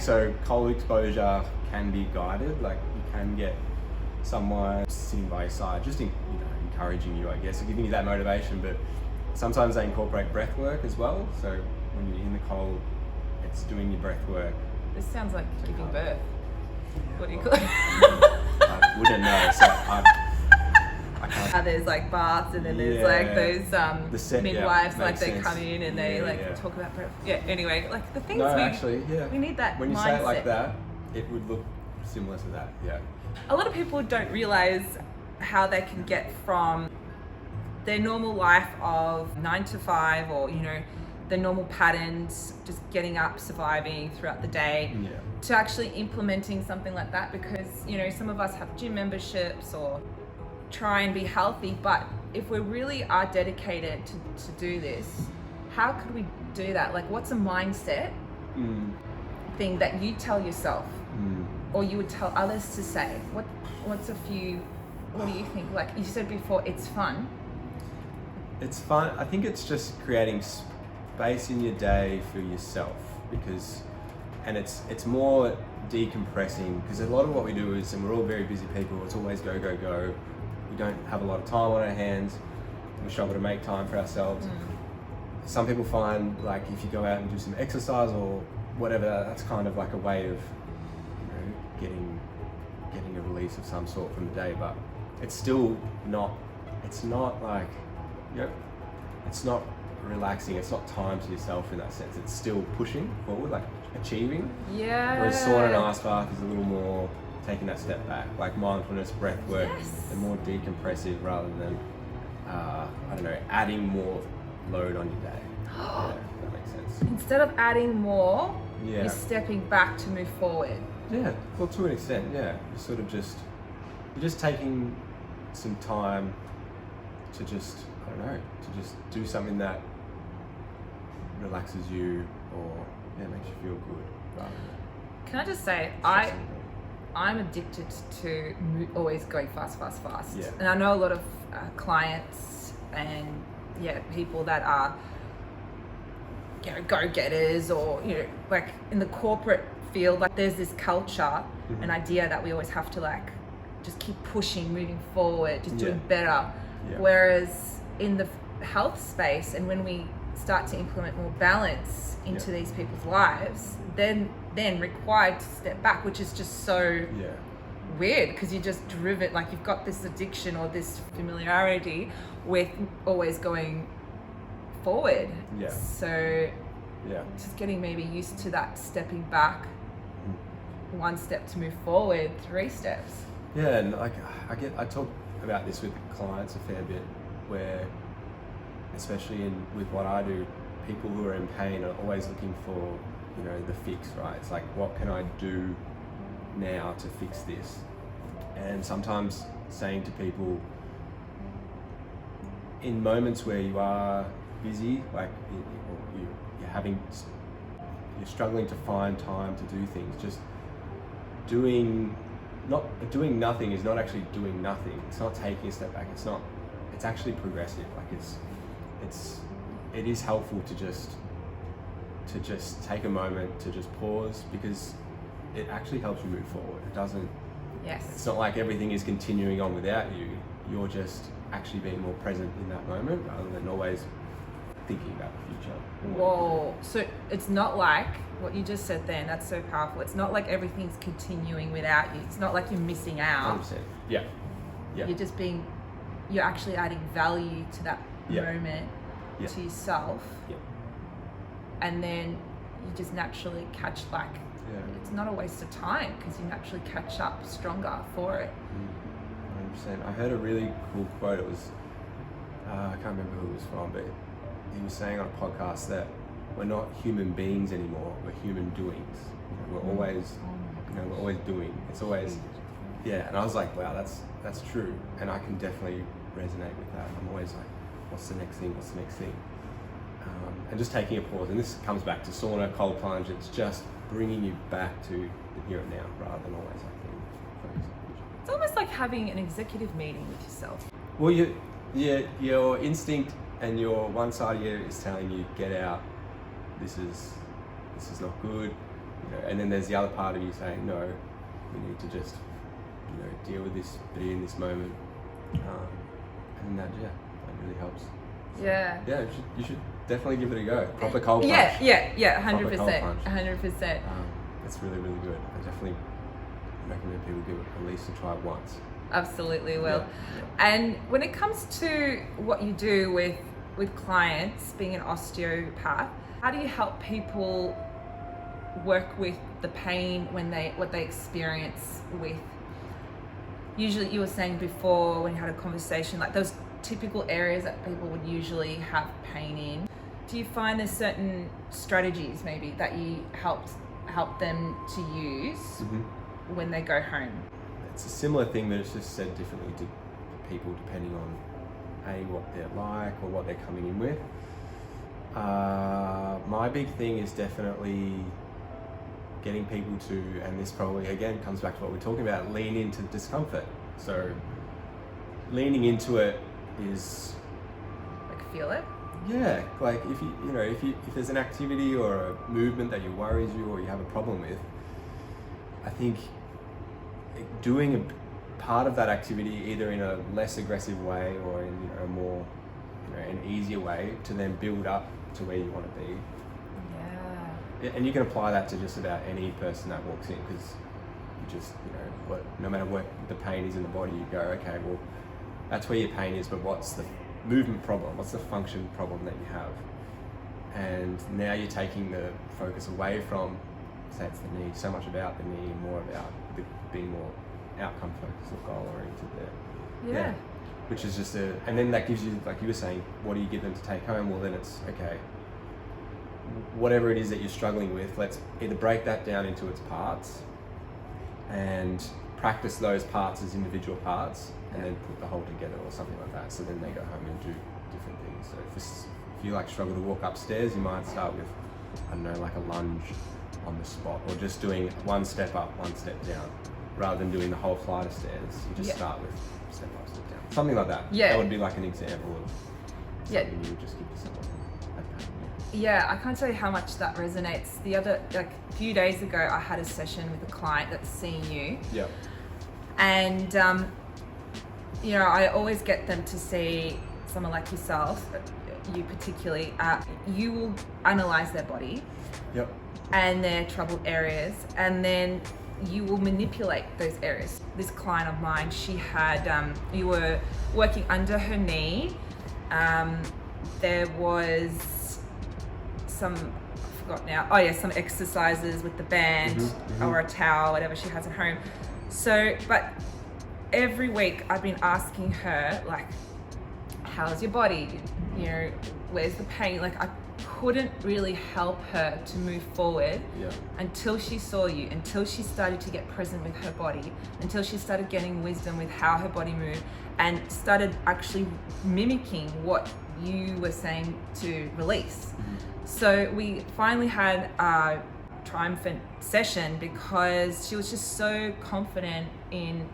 so cold exposure can be guided. Like you can get someone sitting by your side, just encouraging you, I guess, or giving you that motivation. But sometimes they incorporate breath work as well. So when you're in the cold, it's doing your breath work. This sounds like giving birth. Yeah, what do you call it? I wouldn't know. So I can't. There's like baths, and then there's like those midwives, like they come in and they talk about breath. Yeah. Anyway, like the things we need that. When you mindset. say it like that, it would look similar to that. Yeah. A lot of people don't realize how they can get from their normal life of 9 to 5, or the normal patterns, just getting up, surviving throughout the day, to actually implementing something like that. Because some of us have gym memberships or try and be healthy, but if we really are dedicated to do this, how could we do that? Like, what's a mindset thing that you tell yourself or you would tell others to say? What do you think? Like you said before, it's fun. It's fun. I think it's just creating space in your day for yourself, and it's more decompressing, because a lot of what we do is, and we're all very busy people, it's always go, go, go. We don't have a lot of time on our hands. We struggle to make time for ourselves. Some people find, like, if you go out and do some exercise or whatever, that's kind of like a way of getting a release of some sort from the day. But it's still not, it's not like, it's not relaxing, it's not time to yourself in that sense. It's still pushing forward, like achieving. Yeah. Whereas sauna and ice bath is a little more taking that step back, like mindfulness, breath work, and more decompressive rather than, adding more load on your day. Yeah, if that makes sense. Instead of adding more, you're stepping back to move forward. Yeah, well, to an extent, yeah. You're just taking some time to just do something that relaxes you or makes you feel good. Rather than Can I just say, I'm addicted to always going fast. Yeah. And I know a lot of clients and people that are go-getters, or like in the corporate field, like there's this culture, an idea that we always have to like just keep pushing, moving forward, just doing better. Yeah. Whereas in the health space, and when we start to implement more balance into these people's lives, then required to step back, which is just so weird, because you're just driven, like you've got this addiction or this familiarity with always going forward. So just getting maybe used to that stepping back, one step to move forward, 3 steps. Yeah, and like I talk about this with clients a fair bit, where especially with what I do, people who are in pain are always looking for the fix, right? It's like, what can I do now to fix this? And sometimes saying to people, in moments where you are busy, like you're struggling to find time to do things, just doing nothing is not actually doing nothing. It's not taking a step back. It's actually progressive. Like it is helpful to just take a moment to just pause, because it actually helps you move forward. It doesn't. Yes. It's not like everything is continuing on without you. You're just actually being more present in that moment rather than always thinking about the future. Whoa. So it's not like what you just said then, that's so powerful. It's not like everything's continuing without you. It's not like you're missing out. 100%. Yeah. You're actually adding value to that moment, to yourself. Yeah. And then you just naturally catch, it's not a waste of time, because you naturally catch up stronger for it. 100%. I heard a really cool quote. It was, I can't remember who it was from, but he was saying on a podcast that we're not human beings anymore, we're human doings. We're always, we're always doing. It's always, and I was like, wow, that's true. And I can definitely resonate with that. I'm always like, what's the next thing? And just taking a pause. And this comes back to sauna, cold plunge. It's just bringing you back to the here and now, rather than always like being focused on the future. It's almost like having an executive meeting with yourself. Well, your instinct and your one side of you is telling you, get out. This is not good. and then there's the other part of you saying, no, we need to just, deal with this, be in this moment. And that really helps. So, yeah. You should definitely give it a go. Proper cold plunge. Yeah, 100%. Proper cold plunge. 100%. It's really, really good. I definitely recommend people give it at least a try once. Absolutely will. Yeah. And when it comes to what you do with clients, being an osteopath, how do you help people work with the pain what they experience with? Usually, you were saying before when you had a conversation, like those typical areas that people would usually have pain in. Do you find there's certain strategies maybe that you help them to use when they go home? It's a similar thing, but it's just said differently to people depending on what they're like or what they're coming in with. My big thing is definitely getting people to, and this probably again comes back to what we're talking about, lean into discomfort. So leaning into it is like feel it. Yeah, like if there's an activity or a movement that worries you or you have a problem with, I think doing a part of that activity either in a less aggressive way or in a more an easier way to then build up to where you want to be. Yeah. And you can apply that to just about any person that walks in, because you just no matter what the pain is in the body, you go, okay, well that's where your pain is, but what's the movement problem? What's the function problem that you have? And now you're taking the focus away from, say it's the knee, so much about the knee and more about being more outcome focused or goal oriented there. Yeah. Which is just and then that gives you, like you were saying, what do you give them to take home? Well, then it's, okay, whatever it is that you're struggling with, let's either break that down into its parts and practice those parts as individual parts and then put the whole together or something like that. So then they go home and do different things. So if you struggle to walk upstairs, you might start with, I don't know, like a lunge on the spot, or just doing one step up, one step down, rather than doing the whole flight of stairs. You just start with step up, step down, something like that. That would be like an example of something you would just give to someone. Yeah, I can't tell you how much that resonates. A few days ago, I had a session with a client that's seeing you. Yeah. And I always get them to see someone like yourself, you particularly. You will analyze their body. Yep. And their troubled areas, and then you will manipulate those areas. This client of mine, she had, you were working under her knee. There was some, I forgot now, some exercises with the band or a towel, whatever she has at home. So, but every week I've been asking her, like, how's your body? Where's the pain? Like, I couldn't really help her to move forward until she saw you, until she started to get present with her body, until she started getting wisdom with how her body moved and started actually mimicking what you were saying to release. So we finally had a triumphant session because she was just so confident in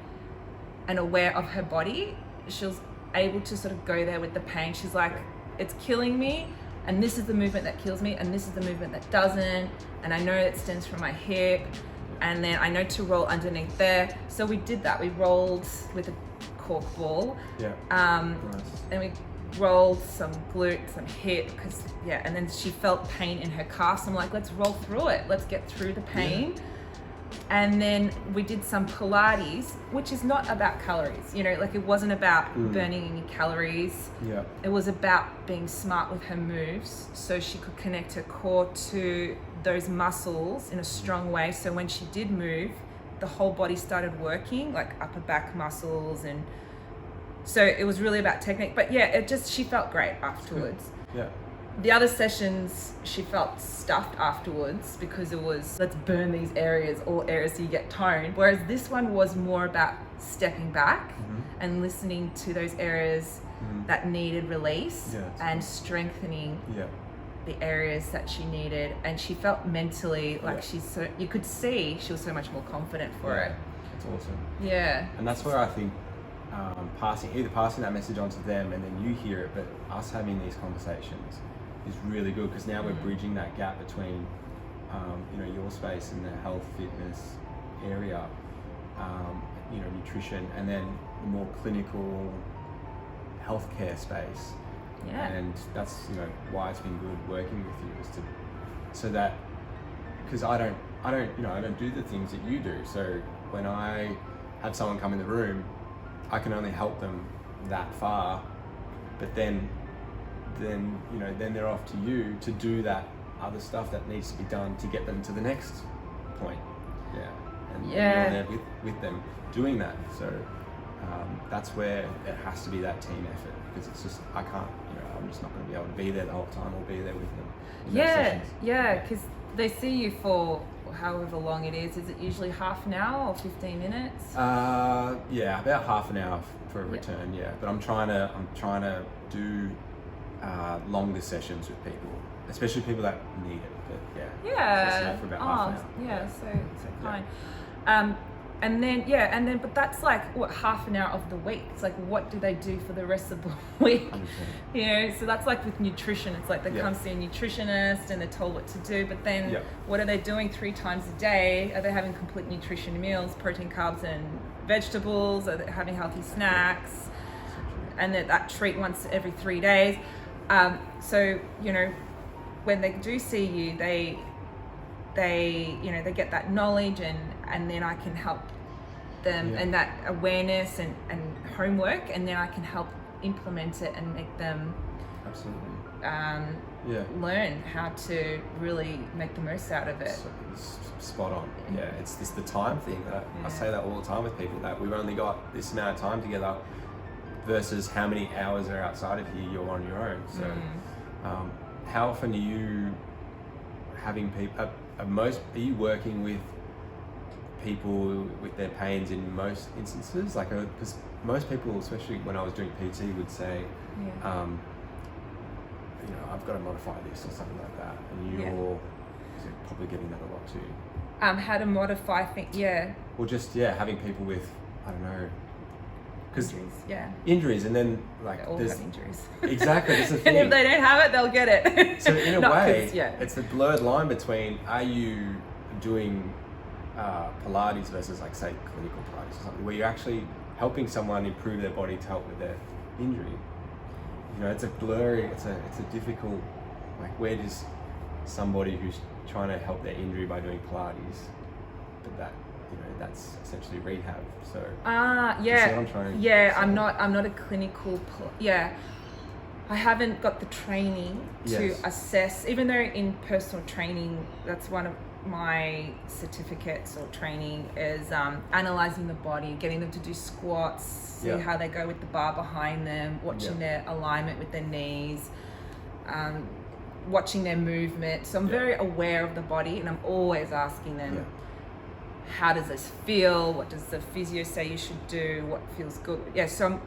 and aware of her body. She was able to sort of go there with the pain. She's like, it's killing me, and this is the movement that kills me, and this is the movement that doesn't, and I know it stems from my hip, and then I know to roll underneath there. So we did that. We rolled with a cork ball. Nice. And we rolled some glute, some hip, and then she felt pain in her calves. I'm like, let's roll through it. Let's get through the pain. And then we did some Pilates, which is not about calories, it wasn't about burning any calories. It was about being smart with her moves so she could connect her core to those muscles in a strong way. So when she did move, the whole body started working, like upper back muscles. And so it was really about technique. But she felt great afterwards. The other sessions, she felt stuffed afterwards because it was, let's burn these areas, all areas so you get toned. Whereas this one was more about stepping back and listening to those areas that needed release and strengthening the areas that she needed. And she felt mentally like you could see she was so much more confident for it. That's awesome. Yeah. And that's where I think passing that message on to them and then you hear it, but us having these conversations is really good, because now we're bridging that gap between your space in the health, fitness area, nutrition, and then the more clinical healthcare space. Yeah. And that's why it's been good working with you, is to so that, because I don't do the things that you do. So when I have someone come in the room, I can only help them that far, but then they're off to you to do that other stuff that needs to be done to get them to the next point. And you're there with them doing that. So that's where it has to be that team effort, because it's just, I can't, I'm just not going to be able to be there the whole time or be there with them in those sessions. Because they see you for however long it is. Is it usually half an hour or 15 minutes? About half an hour for a return. But I'm trying to do longer sessions with people, especially people that need it. But for about half an hour. So kind. And then but that's like what, half an hour of the week. It's like, what do they do for the rest of the week? So that's like with nutrition. It's like they come see a nutritionist and they're told what to do, but then what are they doing 3 times a day? Are they having complete nutrition meals, protein, carbs and vegetables? Are they having healthy snacks? And that treat once every 3 days. So when they do see you, they get that knowledge, and then I can help them and that awareness and homework, and then I can help implement it and make them learn how to really make the most out of it. Spot on. It's the time thing that I say that all the time with people, that we've only got this amount of time together versus how many hours are outside of here you're on your own. So how often are you having people, are you working with people with their pains in most instances? Like, because most people, especially when I was doing PT, would say, I've got to modify this or something like that. And you're probably getting that a lot too. How to modify things, Or just, having people with, I don't know, injuries, and then like they all have injuries. Exactly, that's the thing. And if they don't have it, they'll get it. So in a way, it's a blurred line between, are you doing Pilates versus, like, say, clinical Pilates or something, where you're actually helping someone improve their body to help with their injury. It's a blurry, it's a difficult, like, where does somebody who's trying to help their injury by doing Pilates, but that's essentially rehab. So you see what I'm trying to say? I'm not a clinical I haven't got the training to assess, even though in personal training, that's one of my certificates or training is analyzing the body, getting them to do squats, see how they go with the bar behind them, watching their alignment with their knees, watching their movement. So I'm very aware of the body, and I'm always asking them, how does this feel? What does the physio say you should do? What feels good? So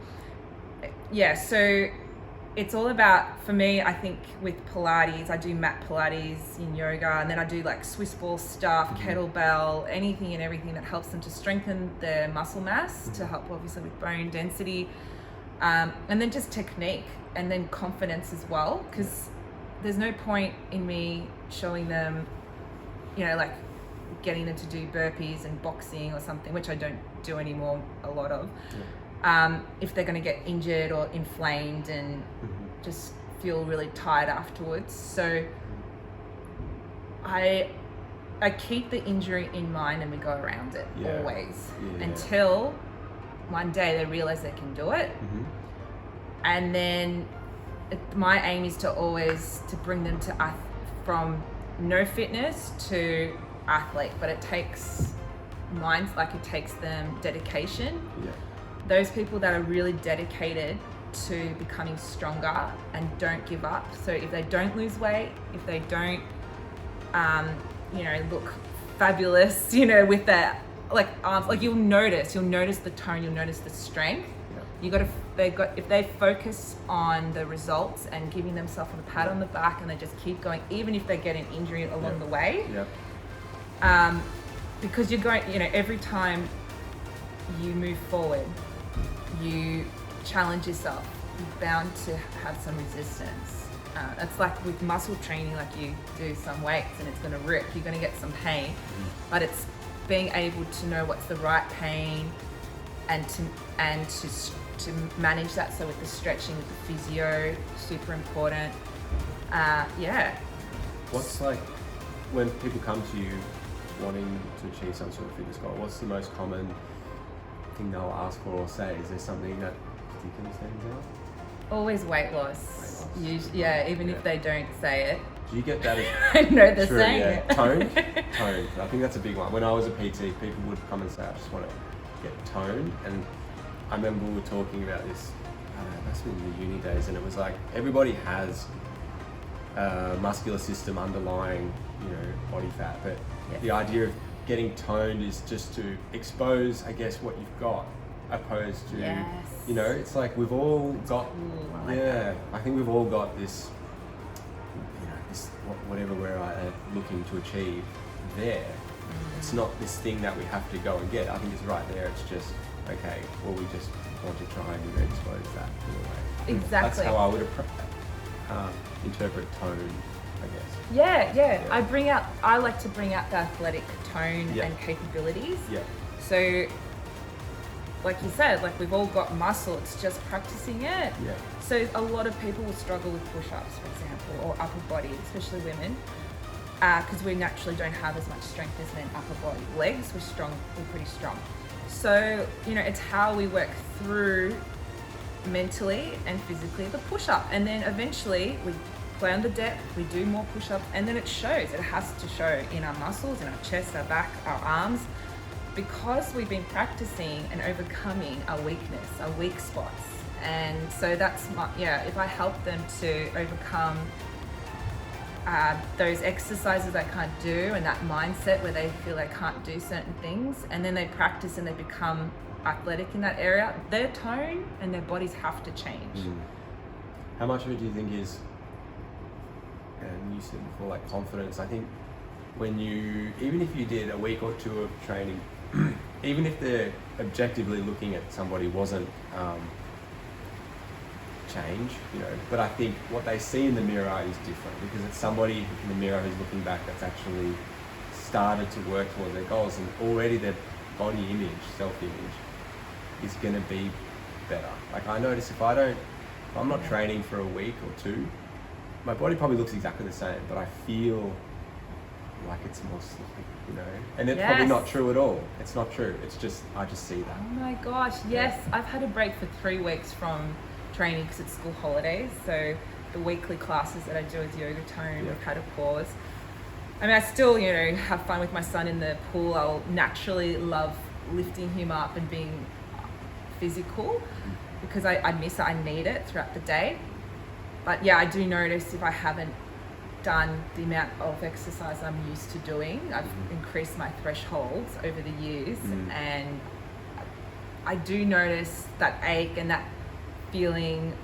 it's all about, for me, I think with Pilates, I do mat Pilates in yoga, and then I do like Swiss ball stuff, kettlebell, anything and everything that helps them to strengthen their muscle mass, to help obviously with bone density, and then just technique, and then confidence as well, because there's no point in me showing them, like getting them to do burpees and boxing or something, which I don't do anymore a lot of. If they're going to get injured or inflamed and just feel really tired afterwards. So I keep the injury in mind, and we go around it always until one day they realize they can do it. And then my aim is to always to bring them to from no fitness to athlete, but it takes it takes them dedication. Those people that are really dedicated to becoming stronger and don't give up. So if they don't lose weight, if they don't look fabulous, with their arms, you'll notice the tone, you'll notice the strength. If they focus on the results and giving themselves a pat on the back, and they just keep going, even if they get an injury along the way. Because you're going, every time you move forward, you challenge yourself, you're bound to have some resistance. It's like with muscle training, like you do some weights and it's going to rip, you're going to get some pain, but it's being able to know what's the right pain and to manage that. So with the stretching, with the physio, super important. What's like when people come to you wanting to achieve some sort of fitness goal, what's the most common thing they'll ask for or say? Is there something that particularly stands out? Always weight loss. Even if they don't say it. Do you get that? I know they're true, saying yeah. it. Tone. I think that's a big one. When I was a PT, people would come and say, I just want to get toned. And I remember we were talking about this, I don't know, that's in the uni days, and it was like everybody has a muscular system underlying, body fat, but the idea of getting toned is just to expose, I guess, what you've got, opposed to, it's like we've all got, I think we've all got this, this whatever we're looking to achieve there. It's not this thing that we have to go and get. I think it's right there. It's just, okay, well, we just want to try and expose that in a way. Exactly. That's how I would interpret tone, I guess. Yeah. I like to bring out the athletic tone and capabilities. Yeah. So, like you said, like we've all got muscle, it's just practicing it. Yeah. So a lot of people will struggle with push-ups, for example, or upper body, especially women, because we naturally don't have as much strength as men upper body. Legs, we're pretty strong. So, it's how we work through mentally and physically the push-up. And then eventually we play on the depth, we do more push-ups, and then it shows. It has to show in our muscles, in our chest, our back, our arms, because we've been practicing and overcoming our weakness, our weak spots. And so that's if I help them to overcome those exercises they can't do and that mindset where they feel they can't do certain things, and then they practice and they become athletic in that area, their tone and their bodies have to change. How much of it do you think is, and you said before, like confidence? I think even if you did a week or two of training, even if they're objectively looking at somebody wasn't change, but I think what they see in the mirror is different, because it's somebody in the mirror who's looking back that's actually started to work towards their goals, and already their body image, self-image is going to be better. Like I notice if I'm not training for a week or two, my body probably looks exactly the same, but I feel like it's more slippy, and it's probably not true at all. It's not true. It's just, I just see that. Oh my gosh, yes. I've had a break for 3 weeks from training because it's school holidays. So the weekly classes that I do as yoga tone, we've had a pause. I mean, I still, have fun with my son in the pool. I'll naturally love lifting him up and being physical because I miss it. I need it throughout the day. But I do notice if I haven't done the amount of exercise I'm used to doing, I've increased my thresholds over the years, and I do notice that ache and that feeling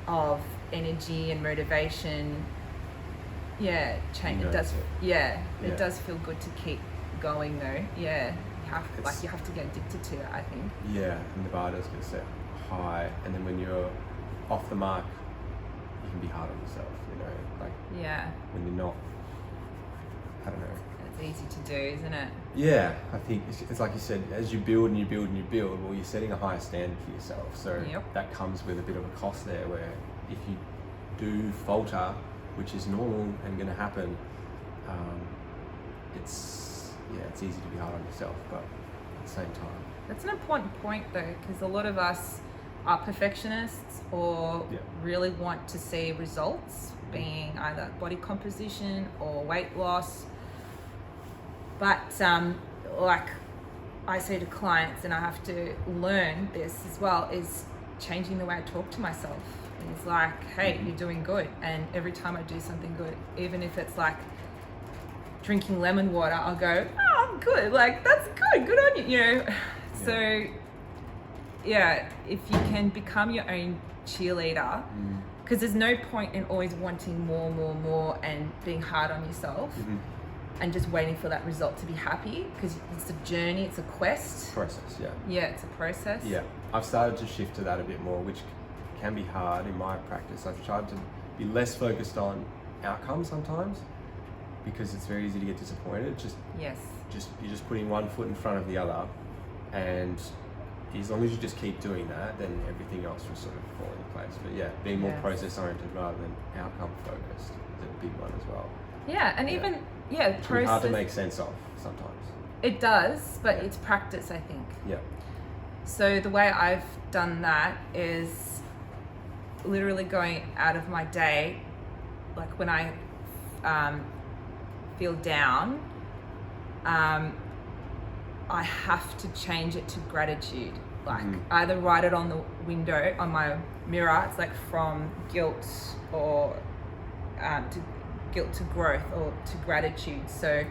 of energy and motivation. Change. It does. It does feel good to keep going though. You have to get addicted to it, I think. Yeah, and the bar does get set high, and then when you're off the mark, you can be hard on yourself. When you're not, I don't know. It's easy to do, isn't it? Yeah, I think it's like you said, as you build and you build and you build, well, you're setting a higher standard for yourself. So that comes with a bit of a cost there, where if you do falter, which is normal and going to happen, it's easy to be hard on yourself, but at the same time. That's an important point though, because a lot of us are perfectionists or really want to see results, being either body composition or weight loss. But like I say to clients, and I have to learn this as well, is changing the way I talk to myself. It's like, hey, you're doing good. And every time I do something good, even if it's like drinking lemon water, I'll go, oh, I'm good. Like, that's good on you, So, if you can become your own cheerleader, because there's no point in always wanting more and being hard on yourself and just waiting for that result to be happy, because it's a journey, it's a quest. Process, it's a process. I've started to shift to that a bit more, which can be hard in my practice. I've tried to be less focused on outcomes sometimes, because it's very easy to get disappointed. Yes. You're just putting one foot in front of the other, and as long as you just keep doing that, then everything else will sort of fall into place. But yeah, being more process oriented rather than outcome focused is a big one as well. Yeah, and even It's really hard to make sense of sometimes. It does, but it's practice, I think. Yeah. So the way I've done that is literally going out of my day, like when I feel down, I have to change it to gratitude. Like either write it on the window, on my mirror. It's like from guilt or to growth or to gratitude. So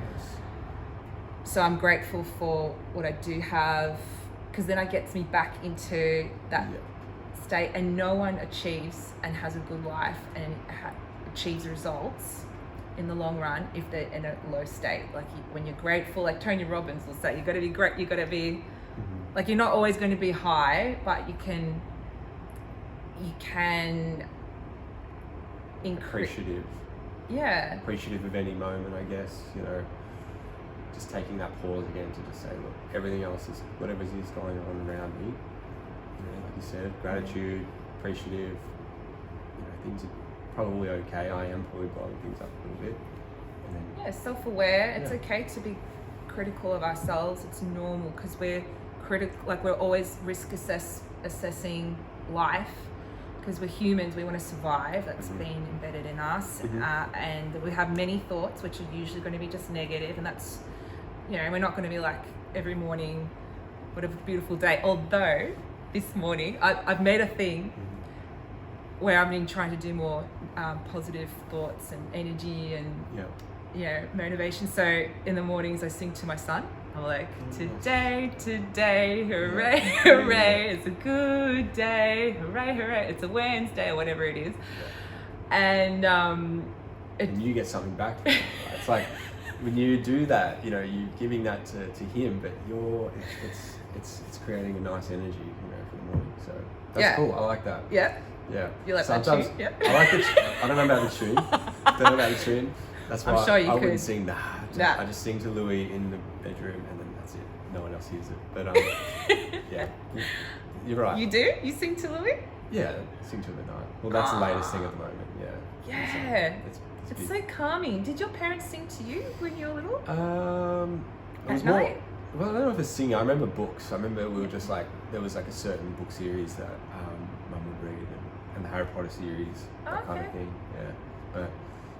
I'm grateful for what I do have, because then it gets me back into that state. And no one achieves and has a good life and achieves results in the long run if they're in a low state. Like when you're grateful, like Tony Robbins will say, you got to be great. You got to be like, you're not always going to be high, but you can increase. Appreciative of any moment, I guess. You know, just taking that pause again to just say, look, everything else is whatever is going on around me. You know, like you said, gratitude, appreciative. You know, things are probably okay. I am probably blowing things up a little bit. And then, self-aware. It's okay to be critical of ourselves. It's normal, because we're we're always assessing life, because we're humans. We want to survive. That's been embedded in us. And we have many thoughts, which are usually going to be just negative, and that's, you know, we're not going to be like every morning, what a beautiful day. Although this morning I've made a thing where I've been trying to do more positive thoughts and energy and motivation. So in the mornings I sing to my son. I'm like, today, hooray, hooray, it's a good day, hooray, hooray, it's a Wednesday, or whatever it is. And you get something back from it. Right? It's like when you do that, you know, you're giving that to him, but it's creating a nice energy, you know, for the morning. So that's cool. I like that. Yeah. You like sometimes, that tune? Yeah. I like I don't know about the tune. That's why I wouldn't sing that. I just sing to Louis in the bedroom, and then that's it. No one else hears it. But you're right. You do? You sing to Louis? Yeah, sing to him at night. Well, that's the latest thing at the moment. Yeah. It's so calming. Did your parents sing to you when you were little? It was more. Well, I don't know if it's singing. I remember books. I remember we were just like, there was like a certain book series that Mum would read, and the Harry Potter series, that kind of thing. Yeah, but.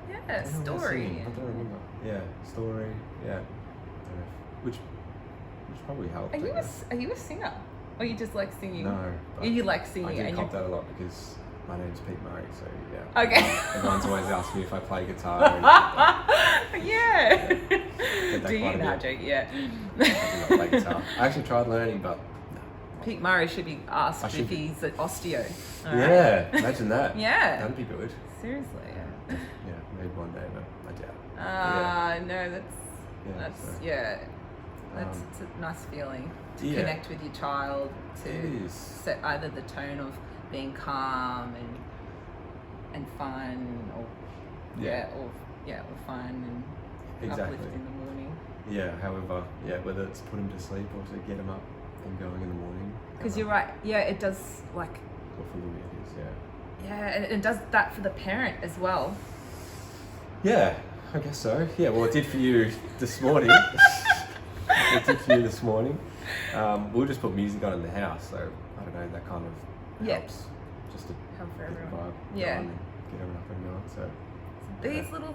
Yeah, story. I don't remember. Yeah, story. Yeah, which probably helped. Are you a singer, or you just like singing? No. You like singing. I do cop that a lot because my name's Pete Murry, so yeah. Okay. Everyone's always asked me if I play guitar. Yeah. Do you now, Jake? Yeah. I do not play guitar. I actually tried learning, but. Pete Murry should be asked if he's an Osteo. Yeah, imagine that. Yeah. That'd be good. Seriously, yeah. Yeah, maybe one day, but I doubt it. No, that's it's a nice feeling to connect with your child, to set either the tone of being calm and fun, or fun and uplift in the morning. Yeah, however, whether it's put him to sleep or to get him up and going in the morning. Because you're right, it does, like. Or for Louis it is, Yeah, and it does that for the parent as well. Yeah, I guess so. Yeah, well, it did for you this morning. We'll just put music on in the house, so I don't know, that kind of helps. Just to help for everyone. Vibe Yeah. Get everyone up and going. So these little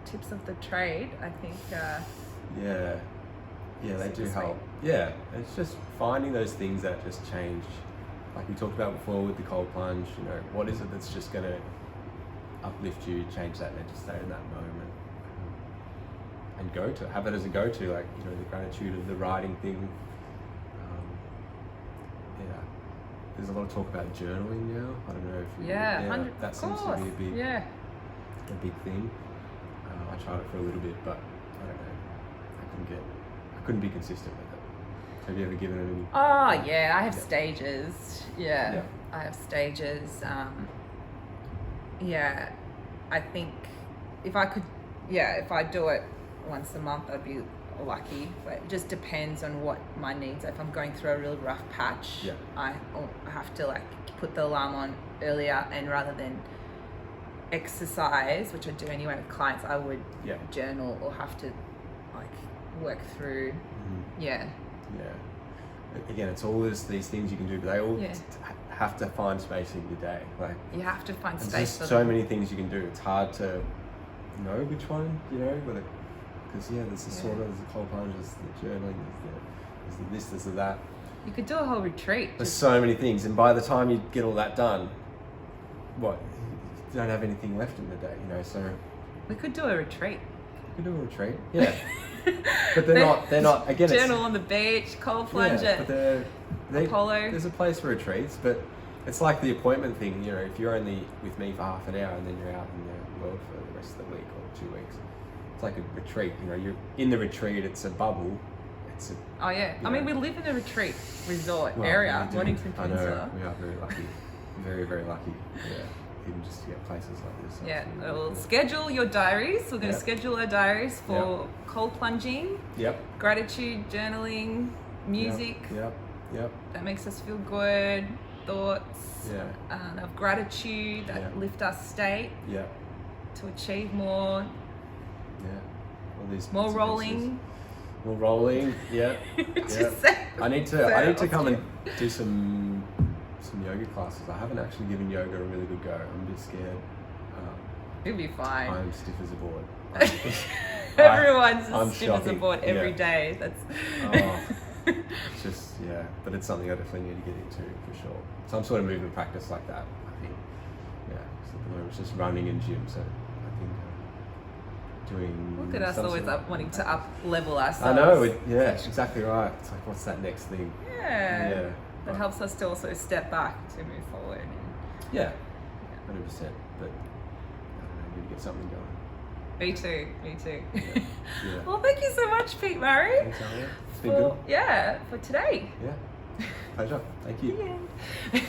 tips of the trade, I think. They do help. Yeah, it's just finding those things that just change. Like we talked about before with the cold plunge, you know, what is it that's just going to uplift you, change that mental state in that moment, and have it as a go-to, like, you know, the gratitude of the writing thing. There's a lot of talk about journaling now. I don't know if that seems to be a big thing. I tried it for a little bit, but I don't know. I couldn't be consistent with it. Have you ever given it any? Oh yeah, I have stages. Yeah, I have stages. yeah, I think if I do it once a month, I'd be lucky. But it just depends on what my needs are. If I'm going through a real rough patch, Yeah. I have to like put the alarm on earlier, and rather than exercise, which I do anyway with clients, I would journal or have to like work through. Yeah. Again, it's all these things you can do, but they all have to find space in your day. Like, you have to find there's space. just so many things you can do. It's hard to know which one, because there's the sauna, there's the cold plunge, there's the journaling, there's the this, there's the that. You could do a whole retreat. There's so many things, and by the time you get all that done, you don't have anything left in the day, so. We could do a retreat. We could do a retreat, yeah. But they're not, again, journal on the beach, cold plunge it. But Apollo. There's a place for retreats, but it's like the appointment thing, if you're only with me for half an hour and then you're out in the world for the rest of the week or 2 weeks, it's like a retreat, you're in the retreat, it's a bubble. I mean, we live in a retreat resort area, Waddington I Peninsula. know, we are very lucky. Very, very lucky. Yeah. Even just to get places like this. Yeah, Really we'll cool. schedule your diaries. We're going to schedule our diaries for cold plunging, Yep. gratitude, journaling, music. Yep. That makes us feel good. Thoughts of gratitude that lift our state to achieve more. Yeah. All these More bits and rolling. pieces. More rolling. Yeah. I need to come and do some yoga classes. I haven't actually given yoga a really good go. I'm a bit scared. You'll be fine. I'm stiff as a board. Everyone's I'm as stiff as a shocking. board every day. That's. It's just but it's something I definitely need to get into for sure. Some sort of movement practice like that, I think. Yeah. So at the moment it's just running in gym. So I think doing. Look at us some always sort of up wanting to up level ourselves. I know. Exactly right. It's like, what's that next thing? Yeah. That helps us to also step back to move forward. Yeah. 100%. But I don't know, I need to get something going. Me too. Yeah. Well, thank you so much, Pete Murry. Thanks, Alia. It's been good. Yeah, for today. Yeah. Pleasure. Thank you. The end.